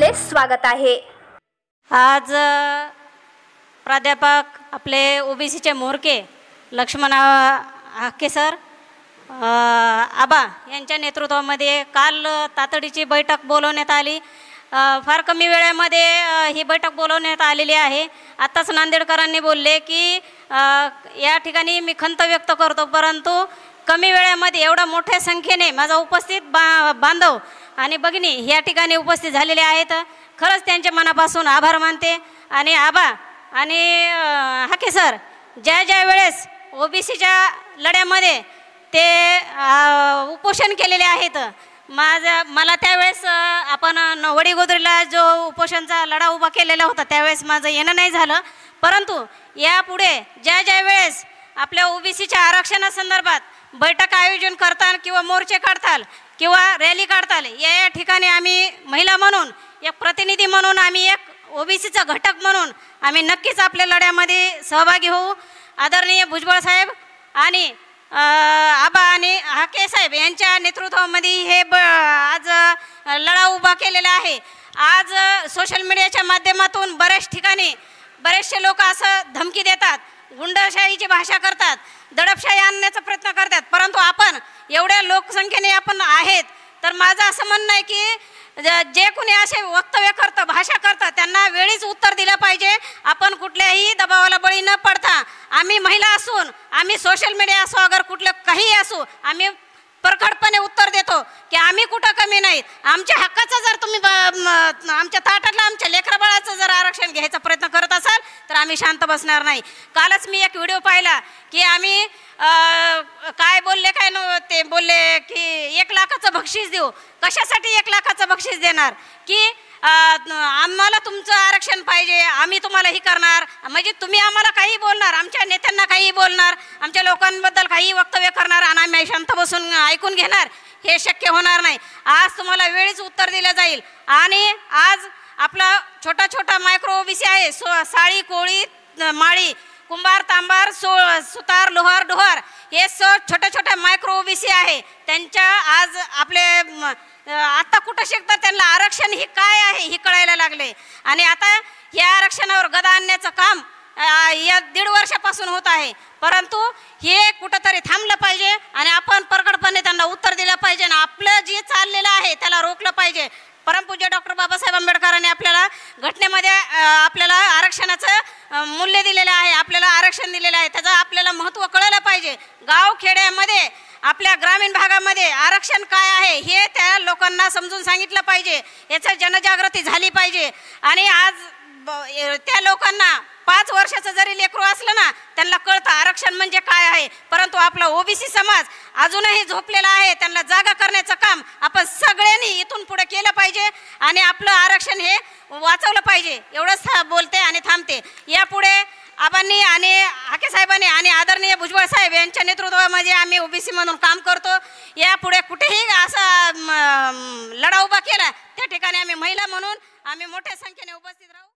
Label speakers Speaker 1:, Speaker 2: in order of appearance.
Speaker 1: आपले स्वागत आहे।
Speaker 2: आज प्राध्यापक आपले ओबीसीचे मोरके लक्ष्मण हाके सर आबा यांच्या नेतृत्वामध्ये काल तातडीची बैठक बोलवण्यात आली। फार कमी वेळेमध्ये ही बैठक बोलवण्यात आलेली आहे। आत्ताच नांदेडकरांनी बोलले की या ठिकाणी मी खंत व्यक्त करतो, परंतु कमी वेळेमध्ये एवढ्या मोठ्या संख्येने माझा उपस्थित बांधव आणि भगिनी या ठिकाणी उपस्थित झालेले आहेत। खरंच त्यांचे मनापासून आभार मानते। आणि आबा आणि हाके सर ज्या वेळेस ओबीसीच्या लढ्यामध्ये ते उपोषण केलेले आहेत, मला त्यावेळेस आपण वडीगोद्रीला जो उपोषणचा लढा उभा केलेला होता त्यावेळेस माझं येणं नाही झालं, परंतु यापुढे ज्या वेळेस आपल्या ओबीसीच्या आरक्षणासंदर्भात बैठक आयोजन करताल किंवा मोर्चे काढताल किंवा रॅली काढताल, या ठिकाणी आम्ही महिला म्हणून एक प्रतिनिधी म्हणून आम्ही एक ओबीसीचा घटक म्हणून आम्ही नक्कीच आपल्या लढ्यामध्ये सहभागी होऊ। आदरणीय भुजबळ साहेब आणि आबा आणि हाके साहेब यांच्या नेतृत्वामध्ये हे आज लढा उभा केलेला आहे। आज सोशल मीडियाच्या माध्यमातून बऱ्याच ठिकाणी बरेचसे लोक असं धमकी देतात, गुंडशाहीची भाषा करतात, दडपशाही आणण्याचा प्रयत्न करतात, परंतु आपण एवढ्या लोकसंख्येने आपण आहेत तर माझं असं म्हणणं आहे की जे कोणी असे वक्तव्य करतं, भाषा करतं, त्यांना वेळीच उत्तर दिलं पाहिजे। आपण कुठल्याही दबावाला बळी न पडता आम्ही महिला असून आम्ही सोशल मीडिया असो अगर कुठलं काही असो आम्ही प्रखरपणे उत्तर देतो की आम्ही कुठं कमी नाहीत। आमच्या हक्काचं जर तुम्ही आमच्या ताटातलं आमच्या लेकराबाळाचं जर आरक्षण घ्यायचा प्रयत्न करत असाल तर आम्ही शांत बसणार नाही। कालच मी एक व्हिडिओ पाहिला की आम्ही काय बोलले काय ते बोलले की 1 लाखाचं बक्षीस देऊ। कशासाठी 1 लाखाचं बक्षीस देणार की आम्हाला तुमचं आरक्षण पाहिजे, आम्ही तुम्हाला ही करणार, म्हणजे तुम्ही आम्हाला काही बोलणार, आमच्या नेत्यांना काही बोलणार, आमच्या लोकांबद्दल काही वक्तव्य करणार आणि आम्ही शांत बसून ऐकून घेणार, हे शक्य होणार नाही। आज तुम्हाला वेळीच उत्तर दिलं जाईल। आणि आज आपला छोटा मायक्रो ओबीसी आहे, साळी कोळी माळी कुंभार तांबार सुतार लोहार डोहार हे छोट्या मायक्रो ओबीसी आहे। त्यांच्या आज आपले आता कुठं शिकतात त्यांना आरक्षण ही काय आहे ही कळायला लागले। आणि आता या आरक्षणावर गदा आणण्याचं काम या 1.5 वर्षापासून होत आहे, परंतु हे कुठंतरी थांबलं पाहिजे आणि आपण प्रकटपणे त्यांना उत्तर दिलं पाहिजे आणि आपलं जे चाललेलं आहे त्याला रोखलं पाहिजे। परमपूज्य डॉक्टर बाबासाहेब आंबेडकरांनी आपल्याला घटनेमध्ये आपल्याला आरक्षणाचं मूल्य दिलेलं आहे, आपल्याला आरक्षण दिलेलं आहे, त्याचं आपल्याला महत्त्व कळलं पाहिजे। गाव खेड्यामध्ये आपल्या ग्रामीण भागामध्ये आरक्षण काय आहे हे त्या लोकांना समजून सांगितलं पाहिजे, याचा जनजागृती झाली पाहिजे। आणि आज त्या लोकांना 5 वर्षाचं जरी लेकरू असलं ना त्यांना कळतं आरक्षण म्हणजे काय आहे, परंतु आपला ओबीसी समाज अजूनही झोपलेला आहे। त्यांना जागा करण्याचं काम आपण सगळ्यांनी इथून पुढे केलं पाहिजे आणि आपलं आरक्षण हे वाचवलं पाहिजे। एवढंच बोलते आणि थांबते। यापुढे आबांनी आणि हाके साहेबांनी आणि आदरणीय भुजबळ साहेब यांच्या नेतृत्वामध्ये आम्ही ओबीसी म्हणून काम करतो। यापुढे कुठेही असा लढा उभा केला त्या ठिकाणी आम्ही महिला म्हणून आम्ही मोठ्या संख्येने उपस्थित राहू।